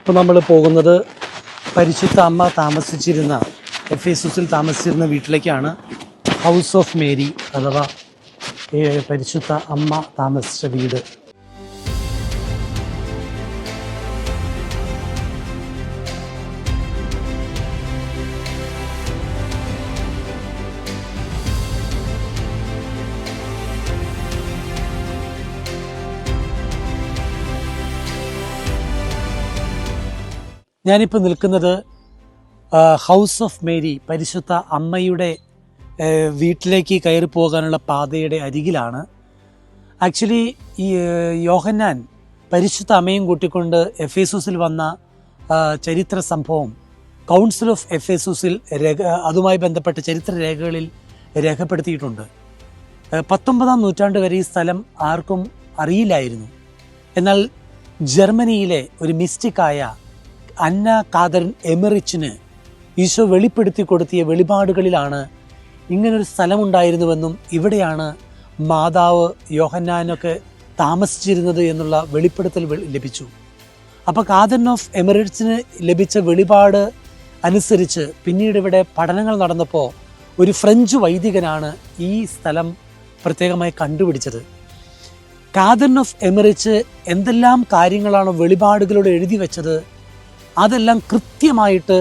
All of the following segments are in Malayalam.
ഇപ്പോൾ നമ്മൾ പോകുന്നത് പരിശുദ്ധ അമ്മ താമസിച്ചിരുന്ന എഫേസുസിൽ താമസിച്ചിരുന്ന വീട്ടിലേക്കാണ്. ഹൗസ് ഓഫ് മേരി അഥവാ പരിശുദ്ധ അമ്മ താമസിച്ച വീട്. ഞാനിപ്പോൾ നിൽക്കുന്നത് ഹൗസ് ഓഫ് മേരി പരിശുദ്ധ അമ്മയുടെ വീട്ടിലേക്ക് കയറി പോകാനുള്ള പാതയുടെ അരികിലാണ്. ആക്ച്വലി ഈ യോഹന്നാൻ പരിശുദ്ധ അമ്മയും കൂട്ടിക്കൊണ്ട് എഫേസുസിൽ വന്ന ചരിത്ര സംഭവം കൗൺസിൽ ഓഫ് എഫേസുസിൽ അതുമായി ബന്ധപ്പെട്ട ചരിത്ര രേഖകളിൽ രേഖപ്പെടുത്തിയിട്ടുണ്ട്. 19-ാം നൂറ്റാണ്ട് വരെ ഈ സ്ഥലം ആർക്കും അറിയില്ലായിരുന്നു. എന്നാൽ ജർമ്മനിയിലെ ഒരു മിസ്റ്റിക്കായ അന്ന കാതറിൻ എമറിച്ചിന് ഈശോ വെളിപ്പെടുത്തി കൊടുത്തിയ വെളിപാടുകളിലാണ് ഇങ്ങനൊരു സ്ഥലമുണ്ടായിരുന്നുവെന്നും ഇവിടെയാണ് മാതാവ് യോഹന്നാനൊക്കെ താമസിച്ചിരുന്നത് എന്നുള്ള വെളിപ്പെടുത്തൽ ലഭിച്ചു. അപ്പോൾ കാതറിൻ ഓഫ് എമറിറ്റ്സിന് ലഭിച്ച വെളിപാട് അനുസരിച്ച് പിന്നീട് ഇവിടെ പഠനങ്ങൾ നടന്നപ്പോൾ ഒരു ഫ്രഞ്ച് വൈദികനാണ് ഈ സ്ഥലം പ്രത്യേകമായി കണ്ടുപിടിച്ചത്. കാതറിൻ ഓഫ് എമറിറ്റ്സ് എന്തെല്ലാം കാര്യങ്ങളാണോ വെളിപാടുകളോട് എഴുതി വെച്ചത് അതെല്ലാം കൃത്യമായിട്ട്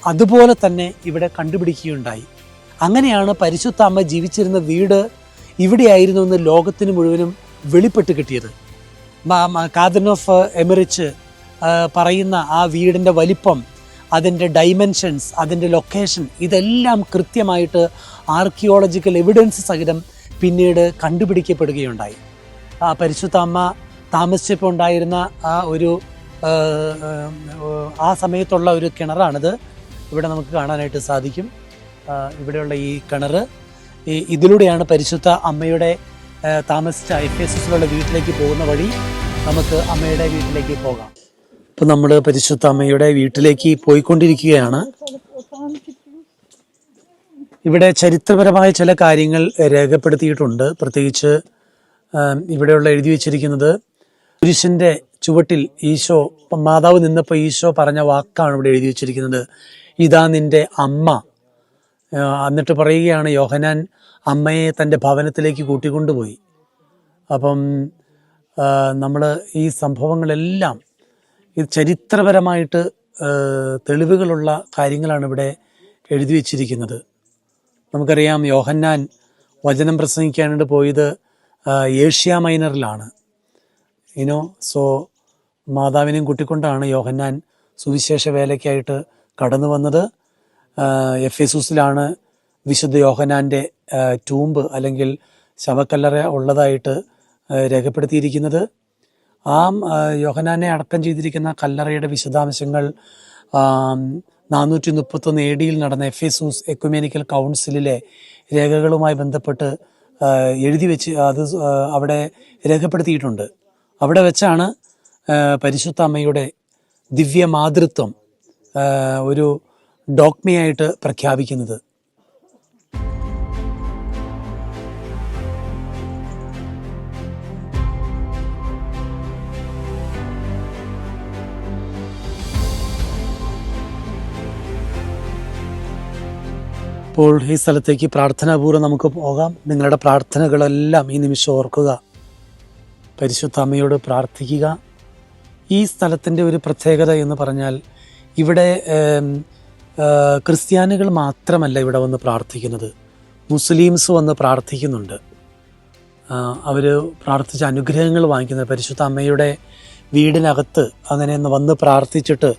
അതുപോലെ തന്നെ ഇവിടെ കണ്ടുപിടിക്കുകയുണ്ടായി. അങ്ങനെയാണ് പരിശുദ്ധ അമ്മ ജീവിച്ചിരുന്ന വീട് ഇവിടെയായിരുന്നു എന്ന് ലോകത്തിന് മുഴുവനും വെളിപ്പെട്ട് കിട്ടിയത്. കാതറിൻ ഓഫ് എമറിറ്റ്സ് പറയുന്ന ആ വീടിൻ്റെ വലിപ്പം, അതിൻ്റെ ഡൈമെൻഷൻസ്, അതിൻ്റെ ലൊക്കേഷൻ, ഇതെല്ലാം കൃത്യമായിട്ട് ആർക്കിയോളജിക്കൽ എവിഡൻസ് സഹിതം പിന്നീട് കണ്ടുപിടിക്കപ്പെടുകയുണ്ടായി. പരിശുദ്ധ അമ്മ താമസിച്ചപ്പോൾ ഉണ്ടായിരുന്ന ആ സമയത്തുള്ള ഒരു കിണറാണിത്. ഇവിടെ നമുക്ക് കാണാനായിട്ട് സാധിക്കും. ഇവിടെയുള്ള ഈ കിണർ, ഇതിലൂടെയാണ് പരിശുദ്ധ അമ്മയുടെ താമസിച്ച എഫേസുസിലുള്ള വീട്ടിലേക്ക് പോകുന്ന വഴി. നമുക്ക് അമ്മയുടെ വീട്ടിലേക്ക് പോകാം. ഇപ്പം നമ്മൾ പരിശുദ്ധ അമ്മയുടെ വീട്ടിലേക്ക് പോയിക്കൊണ്ടിരിക്കുകയാണ്. ഇവിടെ ചരിത്രപരമായ ചില കാര്യങ്ങൾ രേഖപ്പെടുത്തിയിട്ടുണ്ട്. പ്രത്യേകിച്ച് ഇവിടെയുള്ള എഴുതി വച്ചിരിക്കുന്നത് കുരിശിൻ്റെ ചുവട്ടിൽ ഈശോ, മാതാവ് നിന്നപ്പോൾ ഈശോ പറഞ്ഞ വാക്കാണ് ഇവിടെ എഴുതി വച്ചിരിക്കുന്നത്, ഇതാ നിൻ്റെ അമ്മ. എന്നിട്ട് പറയുകയാണ് യോഹന്നാൻ അമ്മയെ തൻ്റെ ഭവനത്തിലേക്ക് കൂട്ടിക്കൊണ്ടുപോയി. അപ്പം നമ്മൾ ഈ സംഭവങ്ങളെല്ലാം ഇത് ചരിത്രപരമായിട്ട് തെളിവുകളുള്ള കാര്യങ്ങളാണ് ഇവിടെ എഴുതി വച്ചിരിക്കുന്നത്. നമുക്കറിയാം യോഹന്നാൻ വചനം പ്രസംഗിക്കാനായിട്ട് പോയത് ഏഷ്യ മൈനറിലാണ്. സോ മാതാവിനെയും കൂട്ടിക്കൊണ്ടാണ് യോഹന്നാൻ സുവിശേഷ വേലയ്ക്കായിട്ട് കടന്നു വന്നത്. എഫേസുസിലാണ് വിശുദ്ധ യോഹന്നാൻ്റെ ടൂംബ് അല്ലെങ്കിൽ ശവക്കല്ലറ ഉള്ളതായിട്ട് രേഖപ്പെടുത്തിയിരിക്കുന്നത്. ആ യോഹന്നാനെ അടക്കം ചെയ്തിരിക്കുന്ന കല്ലറയുടെ വിശദാംശങ്ങൾ 431 AD നടന്ന എഫേസൂസ് എക്യുമെനിക്കൽ കൗൺസിലിലെ രേഖകളുമായി ബന്ധപ്പെട്ട് എഴുതി വെച്ച് അത് അവിടെ രേഖപ്പെടുത്തിയിട്ടുണ്ട്. അവിടെ വെച്ചാണ് പരിശുദ്ധ അമ്മയുടെ ദിവ്യ മാതൃത്വം ഒരു ഡോഗ്മയായിട്ട് പ്രഖ്യാപിക്കുന്നത്. അപ്പോൾ ഈ സ്ഥലത്തേക്ക് പ്രാർത്ഥനാപൂർവ്വം നമുക്ക് പോകാം. നിങ്ങളുടെ പ്രാർത്ഥനകളെല്ലാം ഈ നിമിഷം ഓർക്കുക, പരിശുദ്ധ അമ്മയോട് പ്രാർത്ഥിക്കുക. ഈ സ്ഥലത്തിൻ്റെ ഒരു പ്രത്യേകത എന്ന് പറഞ്ഞാൽ ഇവിടെ ക്രിസ്ത്യാനികൾ മാത്രമല്ല ഇവിടെ വന്ന് പ്രാർത്ഥിക്കുന്നത്, മുസ്ലിംസ് വന്ന് പ്രാർത്ഥിക്കുന്നുണ്ട്. അവർ പ്രാർത്ഥിച്ച അനുഗ്രഹങ്ങൾ വാങ്ങിക്കുന്നത് പരിശുദ്ധ അമ്മയുടെ വീടിനകത്ത് അങ്ങനെ വന്ന് പ്രാർത്ഥിച്ചിട്ട്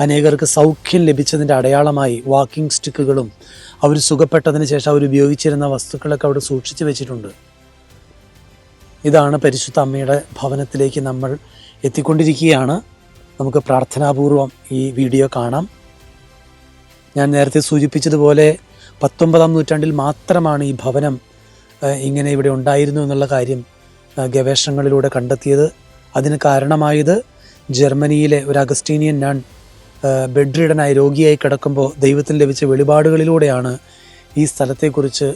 അനേകർക്ക് സൗഖ്യം ലഭിച്ചതിൻ്റെ അടയാളമായി വാക്കിംഗ് സ്റ്റിക്കുകളും അവർ സുഖപ്പെട്ടതിന് ശേഷം അവർ ഉപയോഗിച്ചിരുന്ന വസ്തുക്കളൊക്കെ അവിടെ സൂക്ഷിച്ചു വെച്ചിട്ടുണ്ട്. ഇതാണ് പരിശുദ്ധ അമ്മയുടെ ഭവനത്തിലേക്ക് നമ്മൾ എത്തിക്കൊണ്ടിരിക്കുകയാണ്. നമുക്ക് പ്രാർത്ഥനാപൂർവം ഈ വീഡിയോ കാണാം. ഞാൻ നേരത്തെ സൂചിപ്പിച്ചതുപോലെ 19-ാം നൂറ്റാണ്ടിൽ മാത്രമാണ് ഈ ഭവനം ഇങ്ങനെ ഇവിടെ ഉണ്ടായിരുന്നു എന്നുള്ള കാര്യം ഗവേഷണങ്ങളിലൂടെ കണ്ടെത്തിയത്. അതിന് കാരണമായത് ജർമ്മനിയിലെ ഒരു അഗസ്റ്റീനിയൻ നൺ ബെഡ്രിഡനായി രോഗിയായി കിടക്കുമ്പോൾ ദൈവത്തിന് ലഭിച്ച വെളിപാടുകളിലൂടെയാണ് ഈ സ്ഥലത്തെക്കുറിച്ച്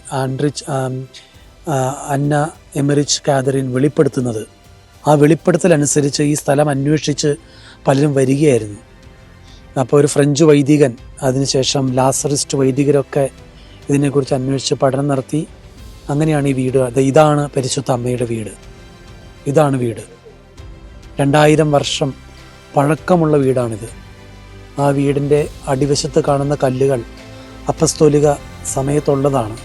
അന്ന എമറിച്ച് കാതറിൻ വെളിപ്പെടുത്തുന്നത്. ആ വെളിപ്പെടുത്തലനുസരിച്ച് ഈ സ്ഥലം അന്വേഷിച്ച് പലരും വരികയായിരുന്നു. അപ്പോൾ ഒരു ഫ്രഞ്ച് വൈദികൻ, അതിനുശേഷം ലാസറിസ്റ്റ് വൈദികരൊക്കെ ഇതിനെക്കുറിച്ച് അന്വേഷിച്ച് പഠനം നടത്തി. അങ്ങനെയാണ് ഈ വീട്, ഇതാണ് പരിശുദ്ധ അമ്മയുടെ വീട്. ഇതാണ് വീട്. 2000 വർഷം പഴക്കമുള്ള വീടാണിത്. ആ വീടിൻ്റെ അടിവശത്ത് കാണുന്ന കല്ലുകൾ അപ്പസ്തോലിക സമയത്തുള്ളതാണ്.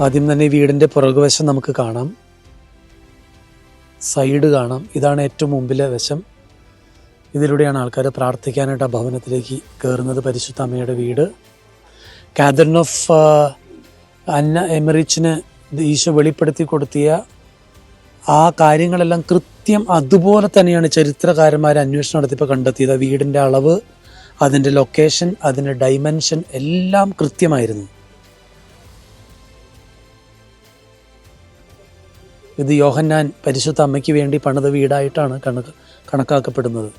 ആദ്യം തന്നെ വീടിൻ്റെ പുറകുവശം നമുക്ക് കാണാം, സൈഡ് കാണാം. ഇതാണ് ഏറ്റവും മുമ്പിലെ വശം. ഇതിലൂടെയാണ് ആൾക്കാർ പ്രാർത്ഥിക്കാനായിട്ട് ആ ഭവനത്തിലേക്ക് കയറുന്നത്. പരിശുദ്ധ അമ്മയുടെ വീട്. കാതറിൻ ഓഫ് അന്ന എമറിച്ചിന് ഈശോ വെളിപ്പെടുത്തി കൊടുത്തിയ ആ കാര്യങ്ങളെല്ലാം കൃത്യം അതുപോലെ തന്നെയാണ് ചരിത്രകാരന്മാർ അന്വേഷണം നടത്തിയപ്പോൾ കണ്ടെത്തിയത്. വീടിൻ്റെ അളവ്, അതിൻ്റെ ലൊക്കേഷൻ, അതിൻ്റെ ഡൈമെൻഷൻ എല്ലാം കൃത്യമായിരുന്നു. ഇത് യോഹന്നാൻ പരിശുദ്ധ അമ്മയ്ക്ക് വേണ്ടി പണിത വീടായിട്ടാണ് കണക്കാക്കപ്പെടുന്നത്.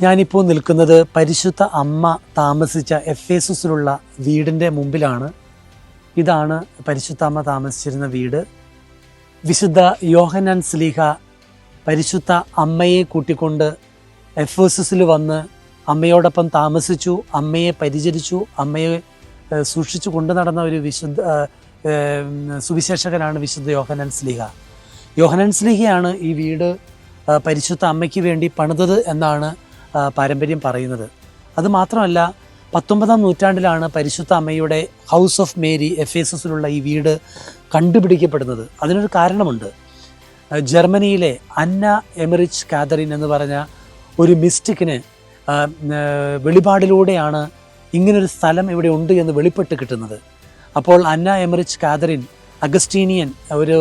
ഞാനിപ്പോൾ നിൽക്കുന്നത് പരിശുദ്ധ അമ്മ താമസിച്ച എഫേസുസിലുള്ള വീടിൻ്റെ മുമ്പിലാണ്. ഇതാണ് പരിശുദ്ധ അമ്മ താമസിച്ചിരുന്ന വീട്. വിശുദ്ധ യോഹന്നാൻ സ്ലീഹ പരിശുദ്ധ അമ്മയെ കൂട്ടിക്കൊണ്ട് എഫേസുസിൽ വന്ന് അമ്മയോടൊപ്പം താമസിച്ചു, അമ്മയെ പരിചരിച്ചു, അമ്മയെ സൂക്ഷിച്ചു കൊണ്ടു നടന്ന ഒരു സുവിശേഷകനാണ് വിശുദ്ധ യോഹന്നാൻ സ്ലീഹ. യോഹന്നാൻ സ്ലീഹയാണ് ഈ വീട് പരിശുദ്ധ അമ്മയ്ക്ക് വേണ്ടി പണിതത് എന്നാണ് പാരമ്പര്യം പറയുന്നത്. അതുമാത്രമല്ല, 19-ാം നൂറ്റാണ്ടിലാണ് പരിശുദ്ധ അമ്മയുടെ ഹൗസ് ഓഫ് മേരി എഫേസസിലുള്ള ഈ വീട് കണ്ടുപിടിക്കപ്പെടുന്നത്. അതിനൊരു കാരണമുണ്ട്. ജർമ്മനിയിലെ അന്ന എമറിച്ച് കാതറിൻ എന്ന് പറഞ്ഞ ഒരു മിസ്റ്റിക്കിന് വെളിപാടിലൂടെയാണ് ഇങ്ങനൊരു സ്ഥലം ഇവിടെ ഉണ്ട് എന്ന് വെളിപ്പെട്ട് കിട്ടുന്നത്. അപ്പോൾ അന്ന എമറിച്ച് കാതറിൻ അഗസ്റ്റീനിയൻ, ഒരു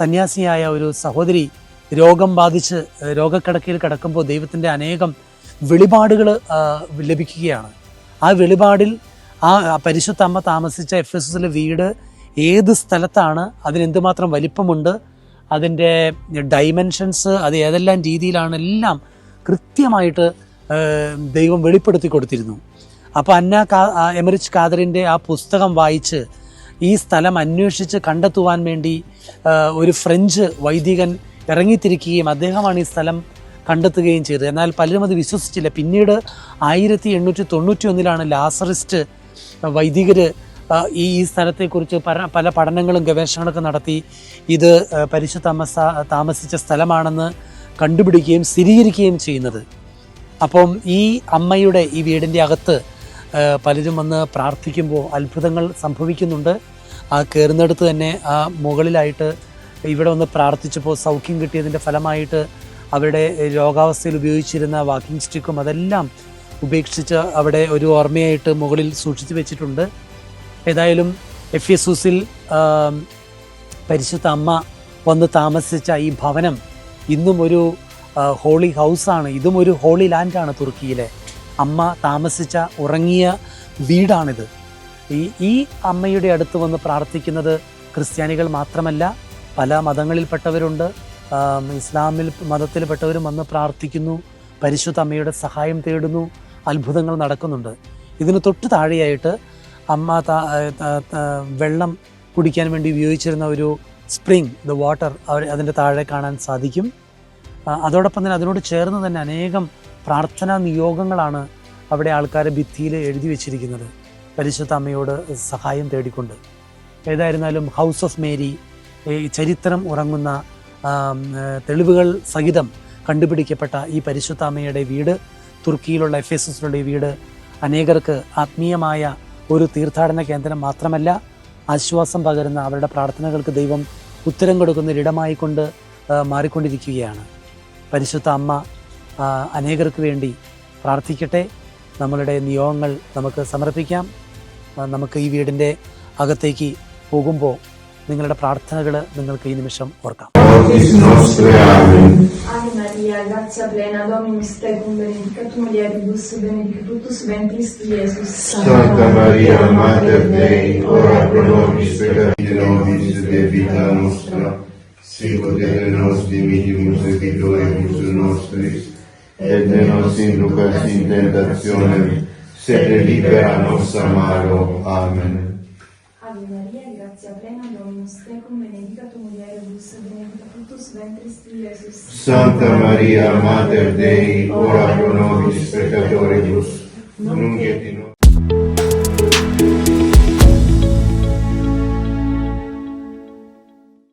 സന്യാസിയായ ഒരു സഹോദരി രോഗം ബാധിച്ച് രോഗക്കിടക്കയിൽ കിടക്കുമ്പോൾ ദൈവത്തിൻ്റെ അനേകം വെളിപാടുകൾ ലഭിക്കുകയാണ്. ആ വെളിപാടിൽ ആ പരിശുദ്ധ അമ്മ താമസിച്ച എഫേസസിലെ വീട് ഏത് സ്ഥലത്താണ്, അതിനെന്തുമാത്രം വലിപ്പമുണ്ട്, അതിൻ്റെ ഡൈമെൻഷൻസ്, അത് ഏതെല്ലാം രീതിയിലാണ്, എല്ലാം കൃത്യമായിട്ട് ദൈവം വെളിപ്പെടുത്തി കൊടുത്തിരുന്നു. അപ്പോൾ എമറിച്ച് കാതറിൻ്റെ ആ പുസ്തകം വായിച്ച് ഈ സ്ഥലം അന്വേഷിച്ച് കണ്ടെത്തുവാൻ വേണ്ടി ഒരു ഫ്രഞ്ച് വൈദികൻ ഇറങ്ങിത്തിരിക്കുകയും അദ്ദേഹമാണ് ഈ സ്ഥലം കണ്ടെത്തുകയും ചെയ്തത്. എന്നാൽ പലരും അത് വിശ്വസിച്ചില്ല. പിന്നീട് 1891 ലാസറിസ്റ്റ് വൈദികർ ഈ സ്ഥലത്തെക്കുറിച്ച് പല പഠനങ്ങളും ഗവേഷണങ്ങളൊക്കെ നടത്തി ഇത് പരിശുദ്ധ അമ്മ താമസിച്ച സ്ഥലമാണെന്ന് കണ്ടുപിടിക്കുകയും സ്ഥിരീകരിക്കുകയും ചെയ്യുന്നത്. അപ്പം ഈ അമ്മയുടെ ഈ വീടിൻ്റെ അകത്ത് പലരും വന്ന് പ്രാർത്ഥിക്കുമ്പോൾ അത്ഭുതങ്ങൾ സംഭവിക്കുന്നുണ്ട്. ആ കയറുന്നിടത്ത് തന്നെ ആ മുകളിലായിട്ട് ഇവിടെ വന്ന് പ്രാർത്ഥിച്ചപ്പോൾ സൗഖ്യം കിട്ടിയതിൻ്റെ ഫലമായിട്ട് അവരുടെ രോഗാവസ്ഥയിൽ ഉപയോഗിച്ചിരുന്ന വാക്കിംഗ് സ്റ്റിക്കും അതെല്ലാം ഉപേക്ഷിച്ച് അവിടെ ഒരു ഓർമ്മയായിട്ട് മുകളിൽ സൂക്ഷിച്ചു വെച്ചിട്ടുണ്ട്. ഏതായാലും എഫേസുസിൽ പരിശുദ്ധ അമ്മ വന്ന് താമസിച്ച ഈ ഭവനം ഇന്നും ഒരു ഹോളി ഹൗസാണ്. ഇതും ഒരു ഹോളി ലാൻഡാണ്. തുർക്കിയിലെ അമ്മ താമസിച്ച ഉറങ്ങിയ വീടാണിത്. ഈ അമ്മയുടെ അടുത്ത് വന്ന് പ്രാർത്ഥിക്കുന്നത് ക്രിസ്ത്യാനികൾ മാത്രമല്ല, പല മതങ്ങളിൽപ്പെട്ടവരുണ്ട്. ഇസ്ലാമിൽ മതത്തിൽപ്പെട്ടവരും വന്ന് പ്രാർത്ഥിക്കുന്നു, പരിശുദ്ധ അമ്മയുടെ സഹായം തേടുന്നു, അത്ഭുതങ്ങൾ നടക്കുന്നുണ്ട്. ഇതിന് തൊട്ട് താഴെയായിട്ട് അമ്മ വെള്ളം കുടിക്കാൻ വേണ്ടി ഉപയോഗിച്ചിരുന്ന ഒരു സ്പ്രിങ്, ദ വാട്ടർ, അതിൻ്റെ താഴെ കാണാൻ സാധിക്കും. അതോടൊപ്പം തന്നെ അതിനോട് ചേർന്ന് തന്നെ അനേകം പ്രാർത്ഥനാ നിയോഗങ്ങളാണ് അവിടെ ആൾക്കാർ ഭിത്തിയിൽ എഴുതി വച്ചിരിക്കുന്നത്, പരിശുദ്ധ അമ്മയോട് സഹായം തേടിക്കൊണ്ട്. ഏതായിരുന്നാലും ഹൗസ് ഓഫ് മേരി, ചരിത്രം ഉറങ്ങുന്ന തെളിവുകൾ സഹിതം കണ്ടുപിടിക്കപ്പെട്ട ഈ പരിശുദ്ധ അമ്മയുടെ വീട്, തുർക്കിയിലുള്ള എഫേസസിലുള്ള ഈ വീട് അനേകർക്ക് ആത്മീയമായ ഒരു തീർത്ഥാടന കേന്ദ്രം മാത്രമല്ല, ആശ്വാസം പകരുന്ന, അവരുടെ പ്രാർത്ഥനകൾക്ക് ദൈവം ഉത്തരം കൊടുക്കുന്ന ഒരിടമായിക്കൊണ്ട് മാറിക്കൊണ്ടിരിക്കുകയാണ്. പരിശുദ്ധ അമ്മ അനേകർക്ക് വേണ്ടി പ്രാർത്ഥിക്കട്ടെ. നമ്മളുടെ നിയോഗങ്ങൾ നമുക്ക് സമർപ്പിക്കാം. നമുക്ക് ഈ വീടിൻ്റെ അകത്തേക്ക് പോകുമ്പോൾ നിങ്ങളുടെ പ്രാർത്ഥനകൾ നിങ്ങൾക്ക് ഈ നിമിഷം ഓർക്കാം. Maria, grazia plena, Dominus tecum, benedicat tu mulieribus, benedictus ventris tui, Iesus. Santa Maria, Mater Dei, ora pro nobis peccatori nobis et vita nostra, sicut et in nos dimittimus debitoribus nostris, et ne nos inducas in tentationem, sed libera nos a malo. Amen. Ave Maria, grazia plena, Dominus tecum, benedicat tu mulieribus, benedictus ventris tui, Iesus. Santa Maria, Mater Dei, ora pro nobis peccatoribus, nunc et in